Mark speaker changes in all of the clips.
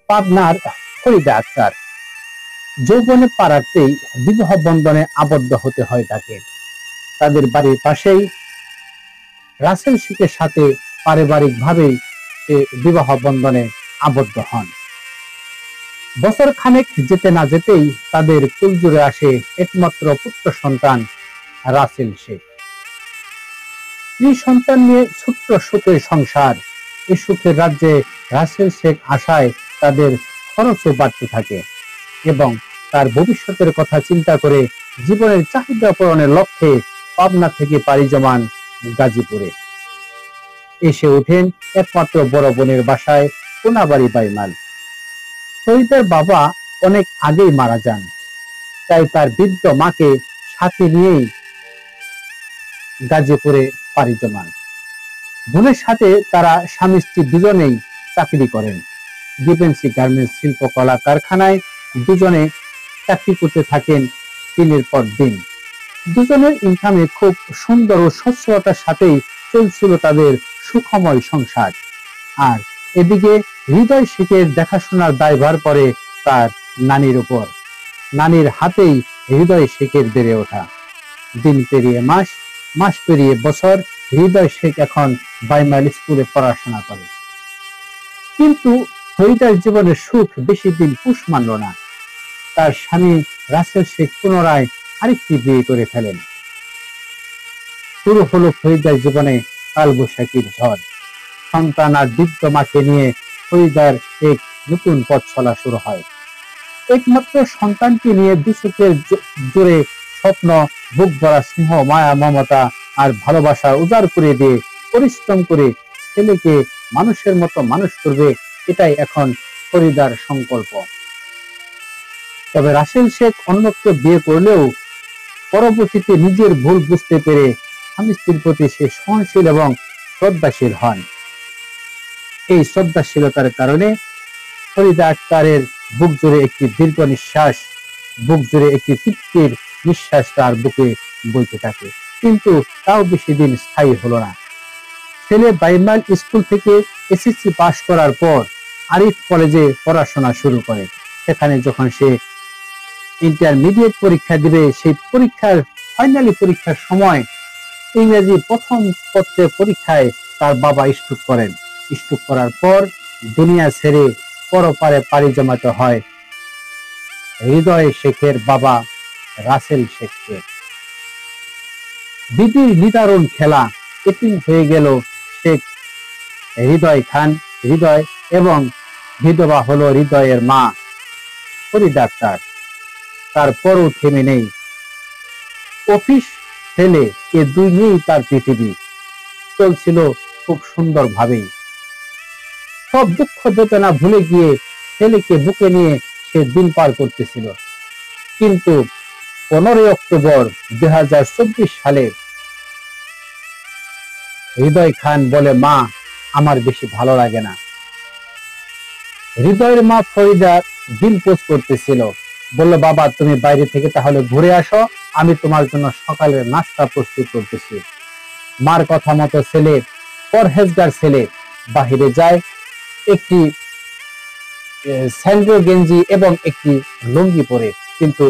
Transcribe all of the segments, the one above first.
Speaker 1: পাবনার ফরিদা আক্তার। যৌবনে পা রাখতেই বিবাহ বন্ধনে আবদ্ধ হতে হয় তাকে। তাদের বাড়ির পাশেই রাসেল শেখের সাথে পারিবারিকভাবেই সে বিবাহ বন্ধনে আবদ্ধ হন। বছর খানেক যেতে না যেতেই তাদের কুলজুড়ে আসে একমাত্র পুত্র সন্তান রাসেল শেখ। স্ত্রী সন্তান নিয়ে ছোট্ট সুখের সংসার। এই সুখের রাজ্যে রাসেল শেখ আসায় তাদের খরচও বাড়তে থাকে এবং তার ভবিষ্যতের কথা চিন্তা করে জীবনের চাহিদা পূরণের লক্ষ্যে পাবনা থেকে পাড়ি জমান গাজীপুরে। এসে ওঠেন একমাত্র বড় বোনের বাসায় কোনাবাড়ি বাইমাল। শহীদের বাবা অনেক আগেই মারা যান, তাই তার বৃদ্ধ মাকে সাথে নিয়েই গাজীপুরে পাড়ি জমান। বোনের সাথে তারা স্বামী স্ত্রী দুজনেই চাকরি করেন। ডিফেন্সি গার্মেন্টস শিল্পকলা কারখানায় দুজনে চাকরি করতে থাকেন দিনের পর দিন। দুজনের ইনকামে খুব সুন্দর ও সচ্ছলতার সাথেই চলছিল তাদের সুখময় সংসার। আর এদিকে হৃদয় শেখের দেখাশোনার দায়ভার পড়ে তার নানির উপর। নানির হাতেই হৃদয় শেখের বেড়ে ওঠা। দিন পেরিয়ে মাস, মাস পেরিয়ে বছর, হৃদয় শেখ এখন বাইমাল স্কুলে পড়াশোনা করে। কিন্তু হৃদয় জীবনের সুখ বেশি দিন পুষ মানল না। তার স্বামী রাসেল শেখ পুনরায় আরেকটি বিয়ে করে ফেলেন। শুরু হলো ফরিদার জীবনে কালবৈশাখীর ঝড়। সন্তান আর বৃদ্ধ মাকে নিয়ে ফরিদার এক নতুন পথ চলা শুরু হয়। একমাত্র সন্তানকে নিয়ে দুচোখের জোরে স্বপ্ন, বুক ভরা স্নেহ, মায়া, মমতা আর ভালোবাসা উজাড় করে দিয়ে পরিশ্রম করে ছেলেকে মানুষের মতো মানুষ করবে, এটাই এখন ফরিদার সংকল্প। তবে রাসেল শেখ অন্যকে বিয়ে করলেও পরবর্তীতে নিজের ভুল বুঝতে পেরে স্বামী স্ত্রীর প্রতি সে সহনশীল এবং শ্রদ্ধাশীল হন। এই শ্রদ্ধাশীলতার কারণে ফরিদা আক্তারের বুক জুড়ে একটি দীর্ঘ নিঃশ্বাস, বুক জুড়ে একটি তৃপ্তির নিঃশ্বাস তার বুকে বইতে থাকে। কিন্তু তাও বেশি দিন স্থায়ী হলো না। ছেলে বাইমাল স্কুল থেকে এসএসসি পাশ করার পর আরিফ কলেজে পড়াশোনা শুরু করে। সেখানে যখন সে ইন্টারমিডিয়েট পরীক্ষা দিবে, সেই পরীক্ষার ফাইনালি পরীক্ষার সময় ইংরেজি প্রথম পত্রের পরীক্ষায় তার বাবা স্ট্রোক করেন। স্ট্রোক করার পর দুনিয়া ছেড়ে পরপারে পাড়ি জমাতে হয় হৃদয় শেখের বাবা রাসেল শেখকে। বিধির নিদারুণ খেলা, এতিম হয়ে গেল শেখ হৃদয় খান হৃদয় এবং বিধবা হলো হৃদয়ের মা ফরিদা আক্তার। তারপরও থেমে নেই অফিস, ছেলে, এ দুই নিয়েই তার পৃথিবী চলছিল খুব সুন্দর ভাবেই। সব দুঃখ বেদনা ভুলে গিয়ে ছেলেকে বুকে নিয়ে সে দিন পার করতেছিল। কিন্তু 15 অক্টোবর 2024 সালে হৃদয় খান বলে, মা আমার বেশি ভালো লাগে না। হৃদয়ের মা ফরিদা দিন পোজ করতেছিল, বলল, বাবা তুমি বাইরে থেকে তাহলে ঘুরে আসো, আমি তোমার জন্য সকালের নাস্তা প্রস্তুত করতেছি। মার কথা মতো ছেলে, পরহেজগার ছেলে, বাহিরে যায়। একটি স্যান্ডো গেঞ্জি এবং একটি লুঙ্গি পরে। কিন্তু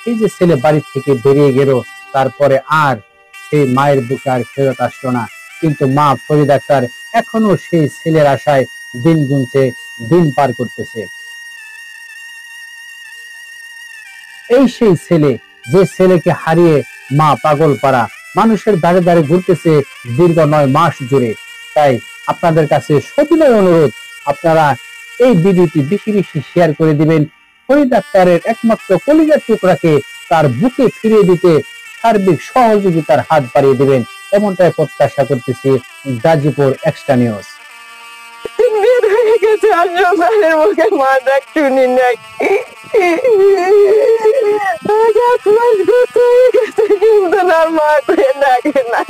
Speaker 1: এই যে ছেলে বাড়ি থেকে বেরিয়ে গেল, তারপরে আর সেই মায়ের বুকে আর ফেরত আসলো না। কিন্তু মা ফরিদা আক্তার এখনো সেই ছেলের আশায় দিন গুনছে, দিন পার করতেছে। এই সেই ছেলে, যে ছেলেকে হারিয়ে মা পাগল পাড়া, মানুষের দাঁড়ে দাঁড়ে ঘুরতেছে দীর্ঘ 9 মাস জুড়ে। তাই আপনাদের কাছে সবিনয় অনুরোধ, আপনারা এই ভিডিওটি বেশি বেশি শেয়ার করে দিবেন। ফরিদা আক্তারের একমাত্র কলিজার টুকরাকে তার বুকে ফিরিয়ে দিতে সার্বিক সহযোগিতার হাত বাড়িয়ে দিবেন, এমনটাই প্রত্যাশা করতেছি। Gazipur extra news.
Speaker 2: মুখে মা ডাক শুনি নাই, কিন্তু মা করে ডাকে না।